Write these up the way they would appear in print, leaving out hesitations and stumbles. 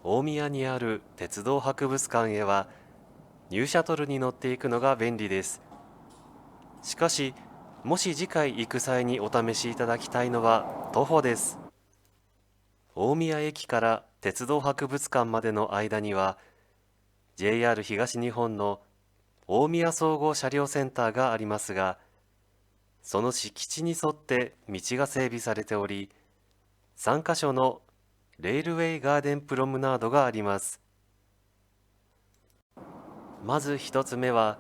大宮にある鉄道博物館へはニューシャトルに乗っていくのが便利です。しかし、もし次回行く際にお試しいただきたいのは徒歩です。大宮駅から鉄道博物館までの間には JR 東日本の大宮総合車両センターがありますが、その敷地に沿って道が整備されており、3カ所のレールウェイガーデンプロムナードがあります。まず一つ目は、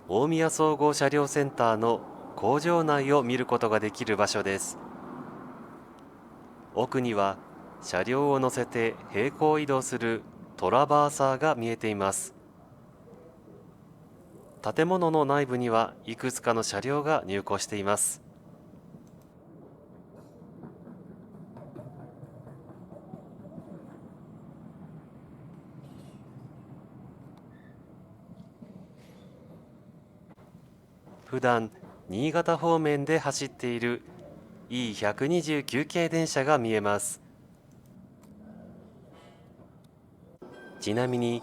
大宮総合車両センターの工場内を見ることができる場所です。奥には車両を乗せて平行移動するトラバーサーが見えています。建物の内部にはいくつかの車両が入庫しています。普段新潟方面で走っている E129 系電車が見えます。ちなみに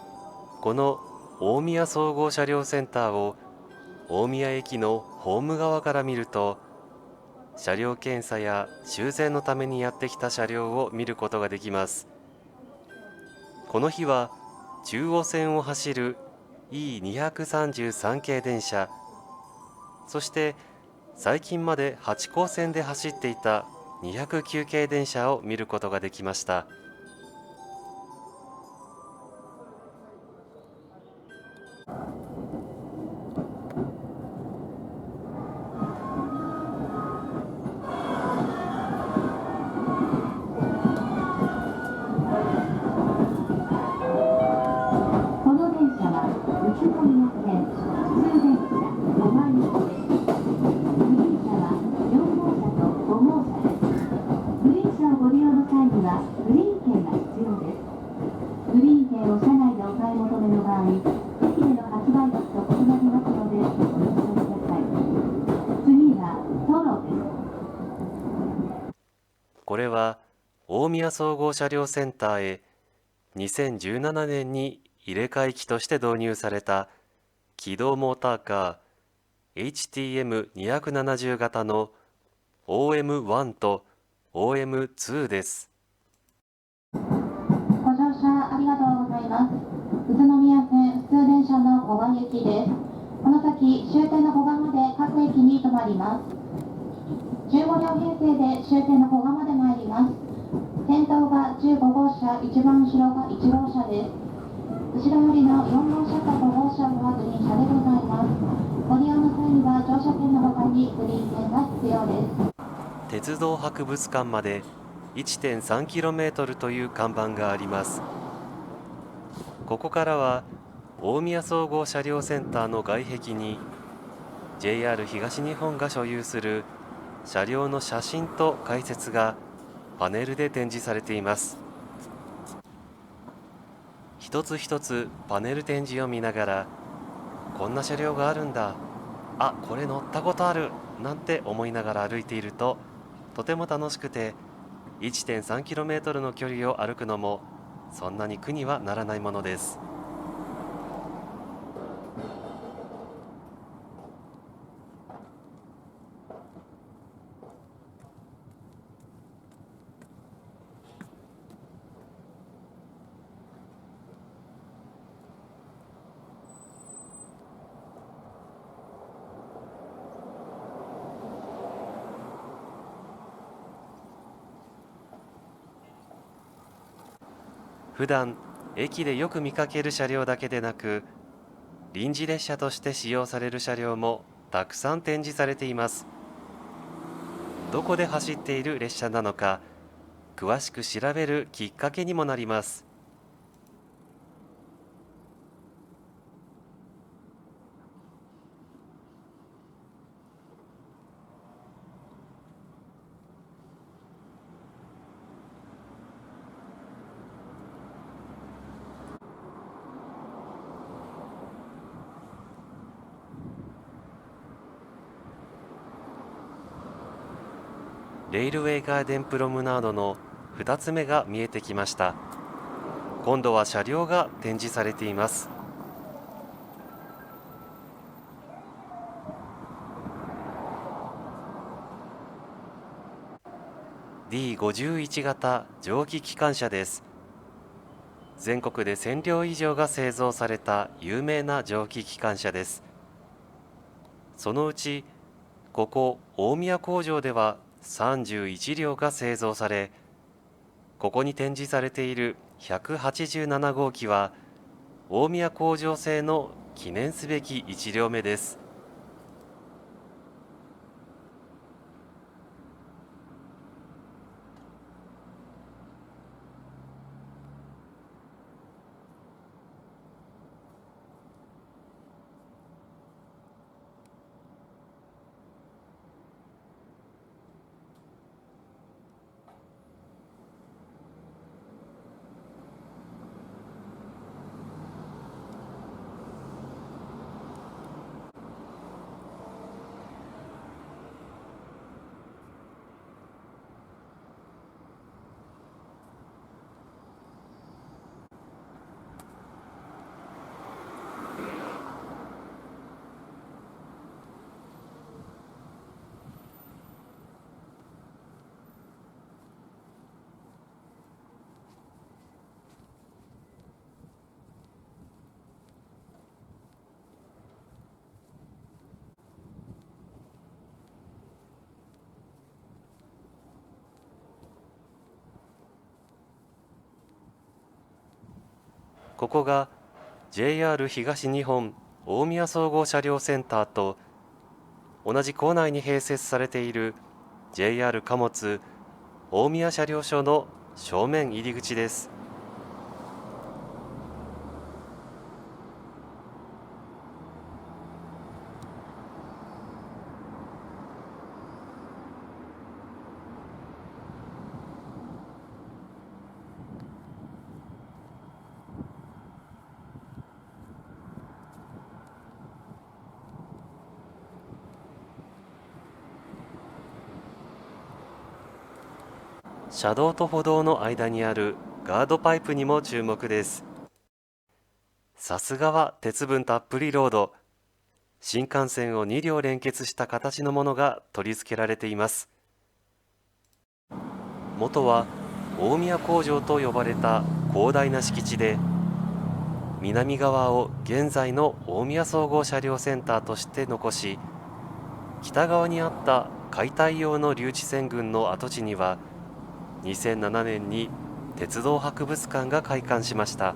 この大宮総合車両センターを大宮駅のホーム側から見ると、車両検査や修繕のためにやってきた車両を見ることができます。この日は中央線を走る E233 系電車、そして最近まで八高線で走っていた209系電車を見ることができました。この電車は宇都宮線普通電車5番行きです。グリーン車は4号車と5号車です。グリーン車をご利用の際にはグリーン券が必要です。グリーン券を車内でお買い求めの場合、駅での発売時と異なりますのでご了承ください。次はトロです。これは大宮総合車両センターへ2017年に入れ替え機として導入された気動モーターカー HTM270 型の OM1 と OM2 です。ご乗車ありがとうございます。宇都宮線普通電車の小賀行きです。この先終点の小賀まで各駅に停まります。15両編成で終点の小賀まで参ります。先頭が15号車、一番後ろが1号車です。後ろよりの4号車と5号車はグリーン車でございます。ご利用の際には乗車券の他にグリーン券が必要です。鉄道博物館まで 1.3km という看板があります。ここからは大宮総合車両センターの外壁に JR 東日本が所有する車両の写真と解説がパネルで展示されています。一つ一つパネル展示を見ながら、こんな車両があるんだ、あ、これ乗ったことあるなんて思いながら歩いているととても楽しくて、 1.3km の距離を歩くのもそんなに苦にはならないものです。普段駅でよく見かける車両だけでなく、臨時列車として使用される車両もたくさん展示されています。どこで走っている列車なのか詳しく調べるきっかけにもなります。レールウェイガーデンプロムナードの2つ目が見えてきました。今度は車両が展示されています。D51 型蒸気機関車です。全国で1000両以上が製造された有名な蒸気機関車です。そのうち、ここ大宮工場では31両が製造され、ここに展示されている187号機は、大宮工場製の記念すべき1両目です。ここが JR 東日本大宮総合車両センターと同じ構内に併設されている JR 貨物大宮車両所の正面入り口です。車道と歩道の間にあるガードパイプにも注目です。さすがは鉄分たっぷりロード。新幹線を2両連結した形のものが取り付けられています。元は大宮工場と呼ばれた広大な敷地で、南側を現在の大宮総合車両センターとして残し、北側にあった解体用の留置線群の跡地には、2007年に鉄道博物館が開館しました。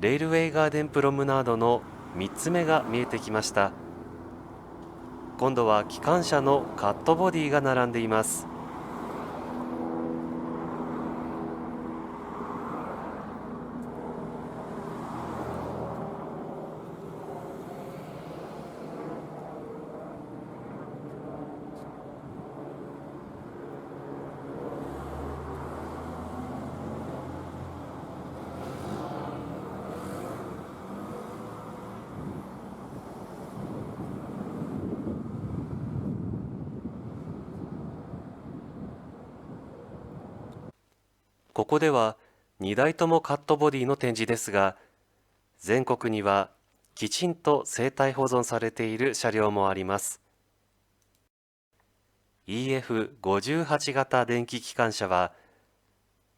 レールウェイガーデンプロムナードの3つ目が見えてきました。今度は機関車のカットボディが並んでいます。ここでは2台ともカットボディの展示ですが、全国にはきちんと生態保存されている車両もあります。EF58 型電気機関車は、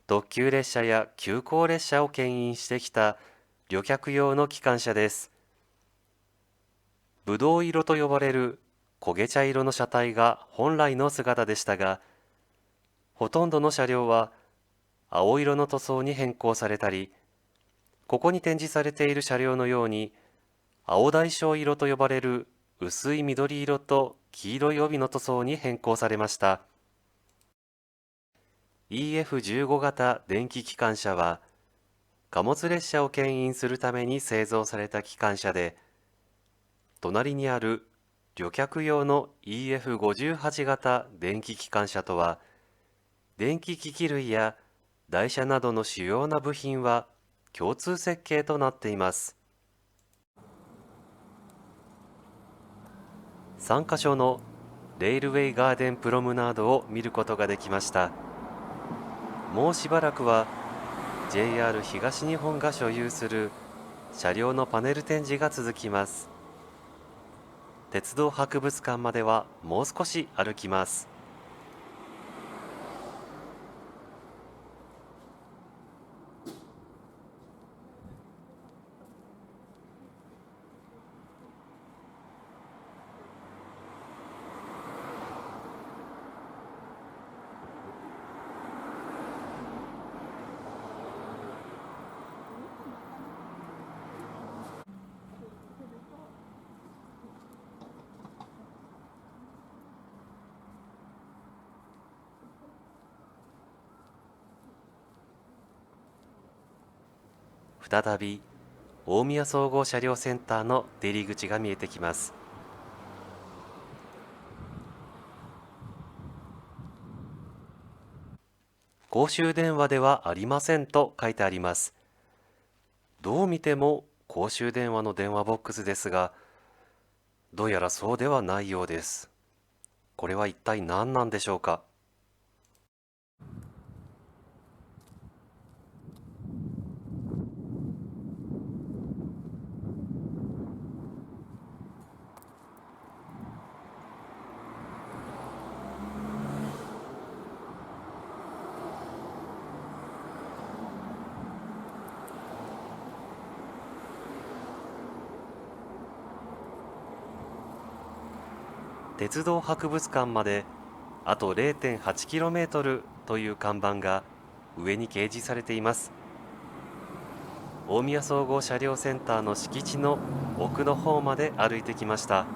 特急列車や急行列車を牽引してきた旅客用の機関車です。ぶどう色と呼ばれる焦げ茶色の車体が本来の姿でしたが、ほとんどの車両は青色の塗装に変更されたり、ここに展示されている車両のように、青大将色と呼ばれる薄い緑色と黄色い帯の塗装に変更されました。EF15 型電気機関車は、貨物列車を牽引するために製造された機関車で、隣にある旅客用の EF58 型電気機関車とは、電気機器類や台車などの主要な部品は共通設計となっています。3カ所のレールウェイガーデンプロムナードを見ることができました。もうしばらくは JR 東日本が所有する車両のパネル展示が続きます。鉄道博物館まではもう少し歩きます。再び大宮総合車両センターの出入り口が見えてきます。公衆電話ではありませんと書いてあります。どう見ても公衆電話の電話ボックスですが、どうやらそうではないようです。これは一体何なんでしょうか。鉄道博物館まであと 0.8km という看板が上に掲示されています。大宮総合車両センターの敷地の奥の方まで歩いてきました。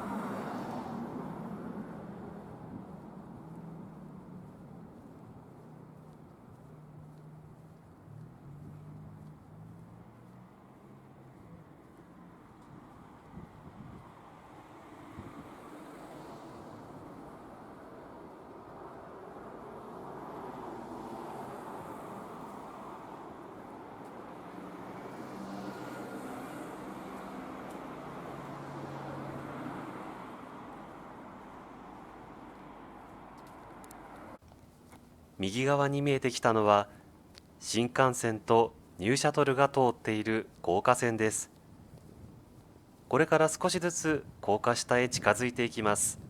右側に見えてきたのは新幹線とニューシャトルが通っている高架線です。これから少しずつ高架下へ近づいていきます。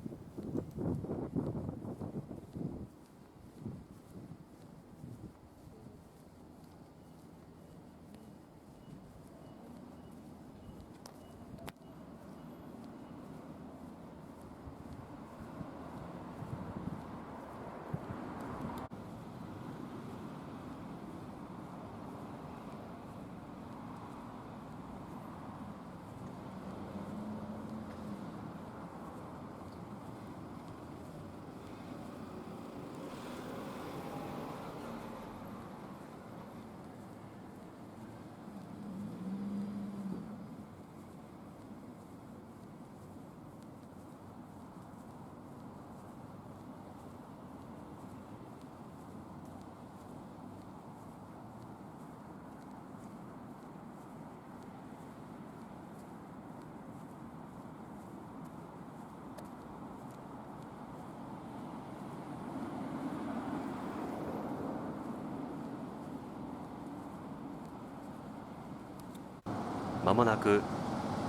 まもなく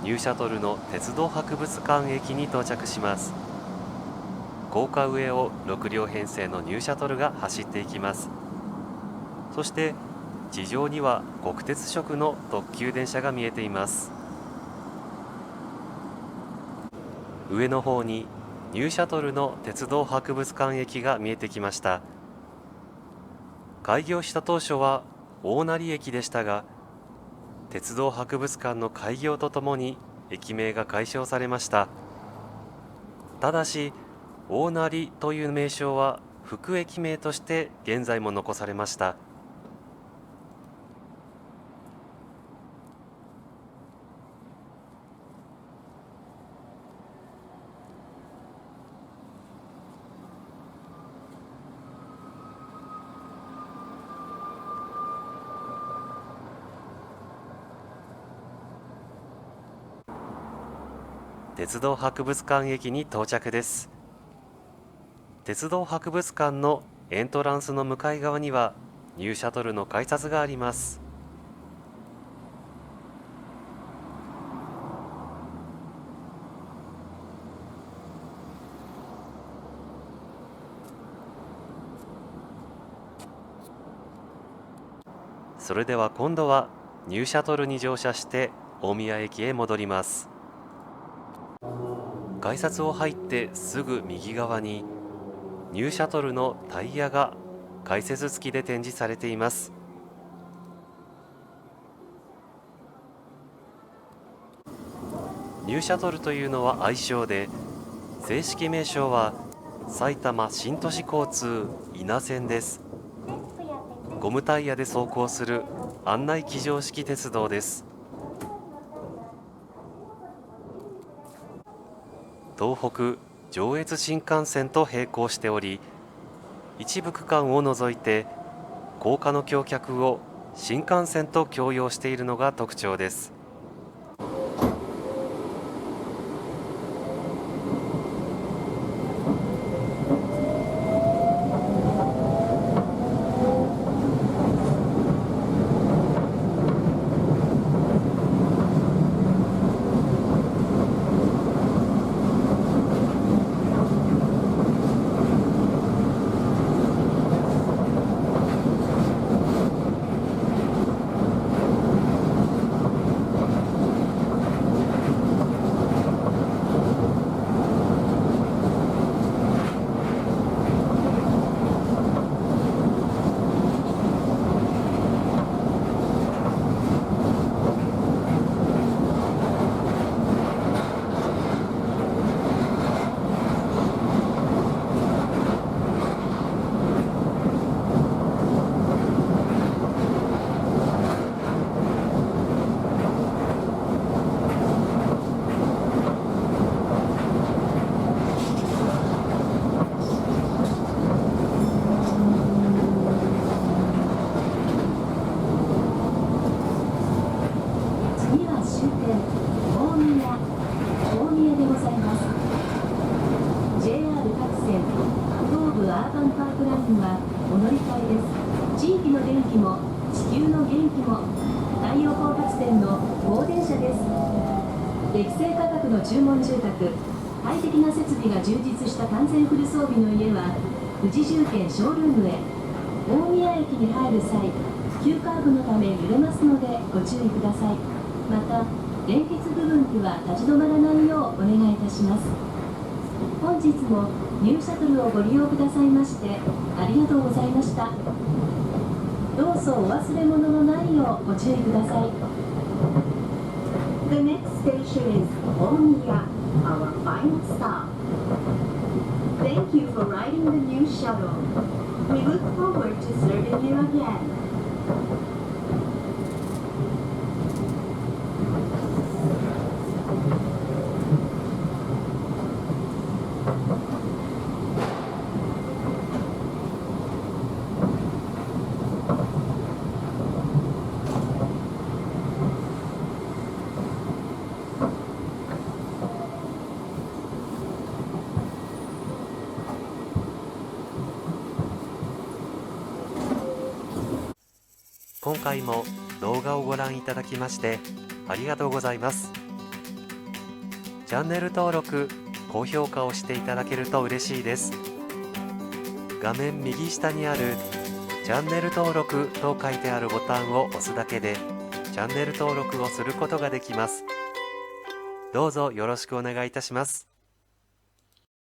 ニューシャトルの鉄道博物館駅に到着します。高架上を6両編成のニューシャトルが走っていきます。そして地上には国鉄色の特急電車が見えています。上の方にニューシャトルの鉄道博物館駅が見えてきました。開業した当初は大成駅でしたが、鉄道博物館の開業とともに駅名が改称されました。ただし大成という名称は副駅名として現在も残されました。鉄道博物館駅に到着です。鉄道博物館のエントランスの向かい側にはニューシャトルの改札があります。それでは今度はニューシャトルに乗車して大宮駅へ戻ります。改札を入ってすぐ右側にニューシャトルのタイヤが解説付きで展示されています。ニューシャトルというのは愛称で、正式名称は埼玉新都市交通伊那線です。ゴムタイヤで走行する案内機乗式鉄道です。東北上越新幹線と並行しており、一部区間を除いて高架の橋脚を新幹線と共用しているのが特徴です。地域の電気も地球の元気も太陽光発電の放電車です。適正価格の注文住宅、快適な設備が充実した完全フル装備の家は富士重建ショールームへ。大宮駅に入る際、急カーブのため揺れますのでご注意ください。また連結部分には立ち止まらないようお願いいたします。本日もニューシャトルをご利用くださいましてありがとうございました。どうぞお忘れ物のないようご注意ください。The next station is Omiya, our final stop. Thank you for riding the new shuttle. We look forward to serving you again. 今回も動画をご覧いただきましてありがとうございます。チャンネル登録、高評価をしていただけると嬉しいです。画面右下にあるチャンネル登録と書いてあるボタンを押すだけでチャンネル登録をすることができます。どうぞよろしくお願いいたします。